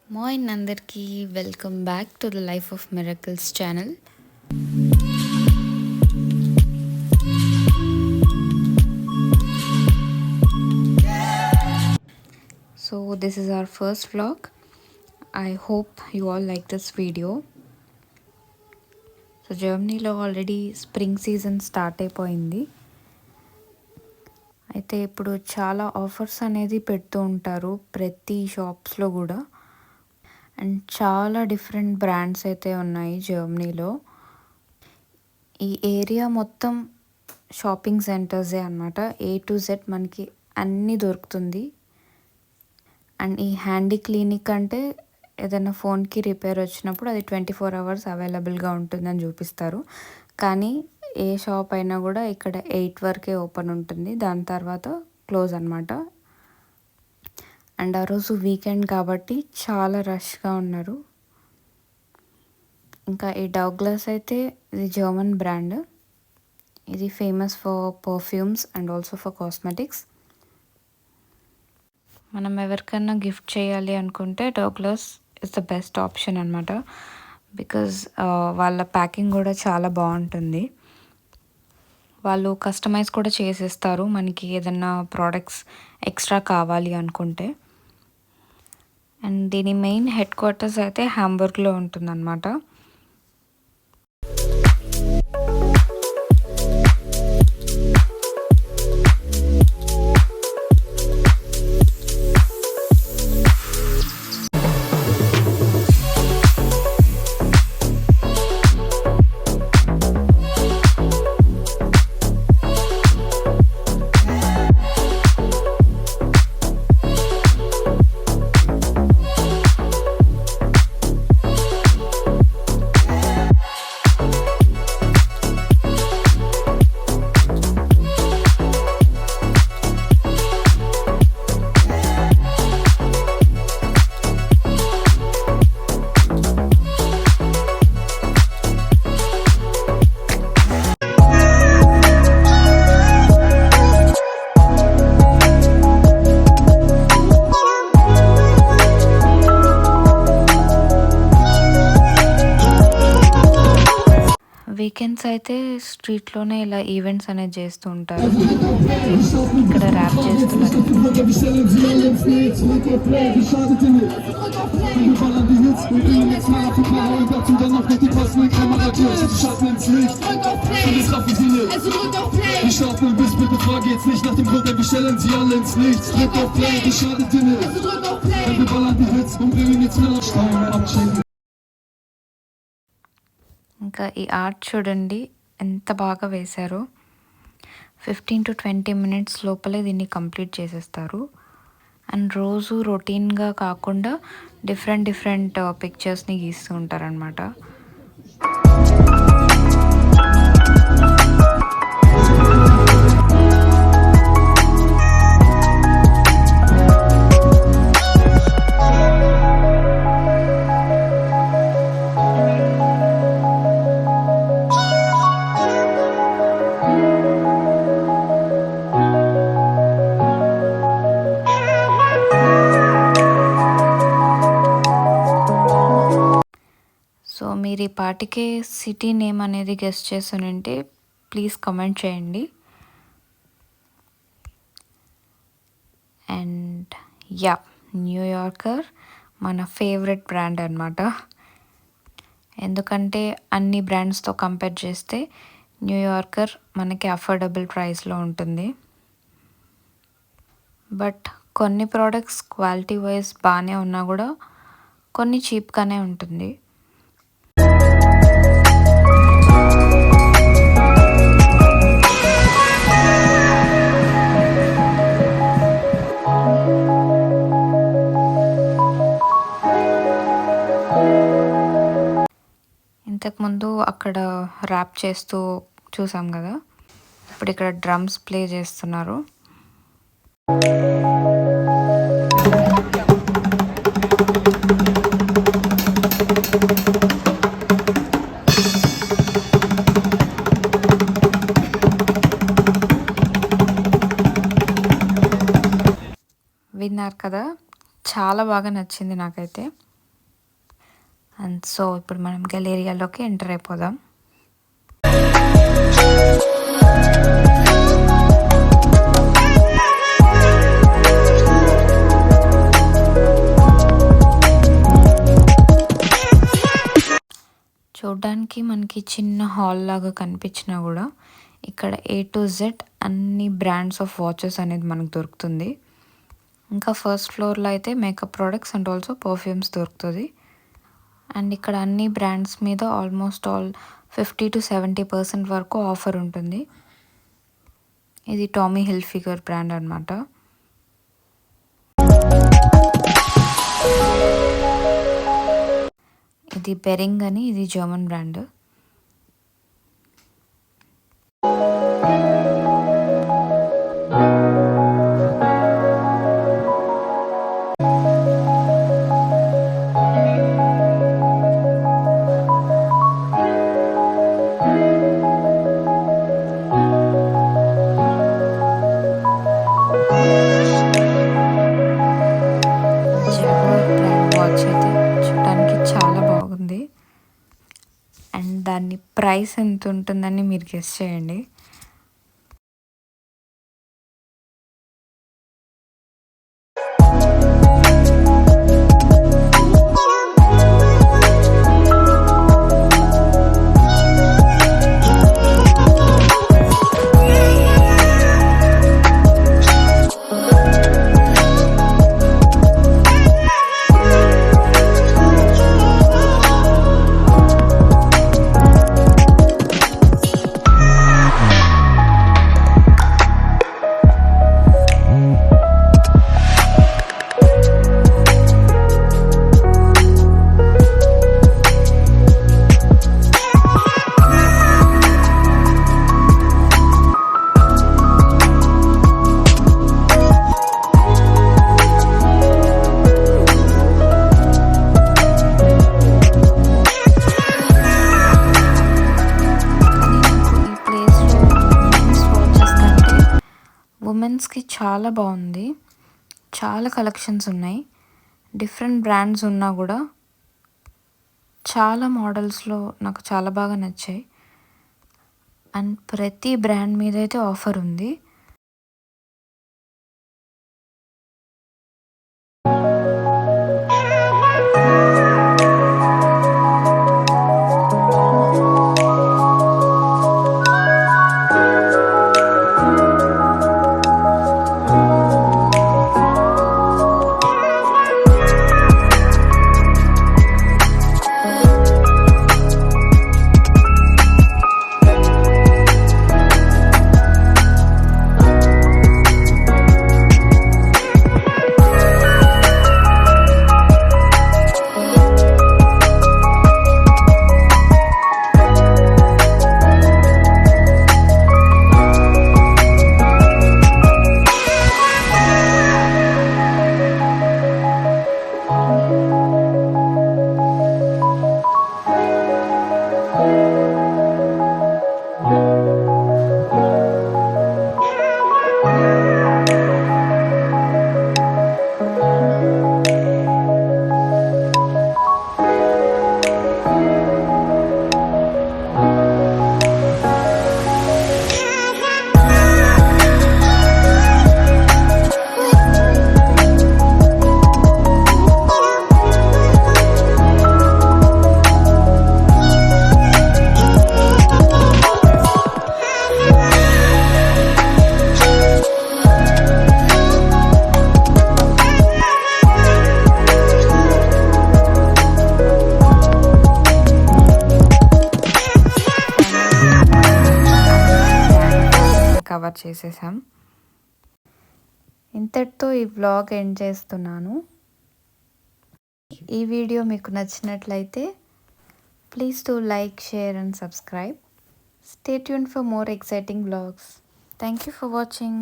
Moin Nandarki, welcome back to the Life of Miracles channel. So this is our first vlog. I hope you all like this video. So జర్మనీలో already spring season start అయిపోయింది. అయితే ఇప్పుడు చాలా offers అనేది పెడుతూ ఉంటారు ప్రతి షాప్స్లో కూడా. అండ్ చాలా డిఫరెంట్ బ్రాండ్స్ అయితే ఉన్నాయి జర్మనీలో. ఈ ఏరియా మొత్తం షాపింగ్ సెంటర్సే అనమాట. A to Z మనకి అన్నీ దొరుకుతుంది. అండ్ ఈ హ్యాండీ క్లినిక్ అంటే ఏదైనా ఫోన్కి రిపేర్ వచ్చినప్పుడు అది 24 hours అవైలబుల్గా ఉంటుందని చూపిస్తారు. కానీ ఏ షాప్ అయినా కూడా ఇక్కడ 8 వరకే ఓపెన్ ఉంటుంది, దాని తర్వాత క్లోజ్ అనమాట. అండ్ ఆ రోజు వీకెండ్ కాబట్టి చాలా రష్గా ఉన్నారు. ఇంకా ఈ డౌగ్లాస్ అయితే ఇది జర్మన్ బ్రాండ్. ఇది famous for perfumes and also for cosmetics. మనం ఎవరికైనా గిఫ్ట్ చేయాలి అనుకుంటే డౌగ్లాస్ ఇస్ ద బెస్ట్ ఆప్షన్ అనమాట. బికాజ్ వాళ్ళ ప్యాకింగ్ కూడా చాలా బాగుంటుంది. వాళ్ళు కస్టమైజ్ కూడా చేసేస్తారు మనకి ఏదైనా ప్రోడక్ట్స్ ఎక్స్ట్రా కావాలి అనుకుంటే. అండ్ దీని మెయిన్ హెడ్ క్వార్టర్స్ అయితే హాంబర్గ్లో ఉంటుందన్నమాట. వీకెండ్స్ అయితే స్ట్రీట్లోనే ఇలా ఈవెంట్స్ అనేది చేస్తూ ఉంటారు. ఇక్కడ ర్యాప్ చేస్తున్నారు. ఇంకా ఈ ఆర్ట్ చూడండి ఎంత బాగా వేశారో. 15 to 20 minutes లోపలే దీన్ని కంప్లీట్ చేసేస్తారు. అండ్ రోజు రొటీన్గా కాకుండా డిఫరెంట్ పిక్చర్స్ని గీస్తూ ఉంటారనమాట. సో మీరు ఈ పాటికే సిటీ నేమ్ అనేది గెస్ట్ చేసానంటే ప్లీజ్ కమెంట్ చేయండి. అండ్ యా, న్యూయార్కర్ మన ఫేవరెట్ బ్రాండ్ అనమాట. ఎందుకంటే అన్ని బ్రాండ్స్తో కంపేర్ చేస్తే న్యూయార్కర్ మనకి అఫోర్డబుల్ ప్రైస్లో ఉంటుంది. బట్ కొన్ని ప్రోడక్ట్స్ క్వాలిటీ వైజ్ బాగానే ఉన్నా కూడా కొన్ని చీప్గానే ఉంటుంది. ఇంతకుముందు అక్కడ ర్యాప్ చేస్తూ చూసాం కదా, ఇప్పుడు ఇక్కడ డ్రమ్స్ ప్లే చేస్తున్నారు. విన్నారు కదా, చాలా బాగా నచ్చింది నాకైతే. అండ్ సో ఇప్పుడు మనం గెలేరియాలోకి ఎంటర్ అయిపోదాం. చూడ్డానికి మనకి చిన్న హాల్ లాగా కనిపించినా కూడా ఇక్కడ A to Z అన్ని బ్రాండ్స్ ఆఫ్ వాచెస్ అనేది మనకు దొరుకుతుంది. ఇంకా ఫస్ట్ ఫ్లోర్లో అయితే makeup products and also perfumes దొరుకుతుంది. అండ్ ఇక్కడ అన్ని బ్రాండ్స్ మీద ఆల్మోస్ట్ ఆల్ 50-70% వరకు ఆఫర్ ఉంటుంది. ఇది టామీ హిల్ఫిగర్ బ్రాండ్ అనమాట. ఇది బెరింగ్ అని, ఇది జర్మన్ బ్రాండ్. అండ్ దాని ప్రైస్ ఎంత ఉంటుందని మీరు గెస్ చేయండి. ఉమెన్స్కి చాలా బాగుంది. చాలా కలెక్షన్స్ ఉన్నాయి. డిఫరెంట్ బ్రాండ్స్ ఉన్నా కూడా చాలా మోడల్స్లో నాకు చాలా బాగా నచ్చాయి. అండ్ ప్రతి బ్రాండ్ మీద అయితే ఆఫర్ ఉంది. కవర్ చేసేసాం. ఇంతటితో ఈ వ్లాగ్ ఎండ్ చేస్తున్నాను. ఈ వీడియో మీకు నచ్చినట్లయితే please do like, share and subscribe. Stay tuned for more exciting vlogs. Thank you for watching.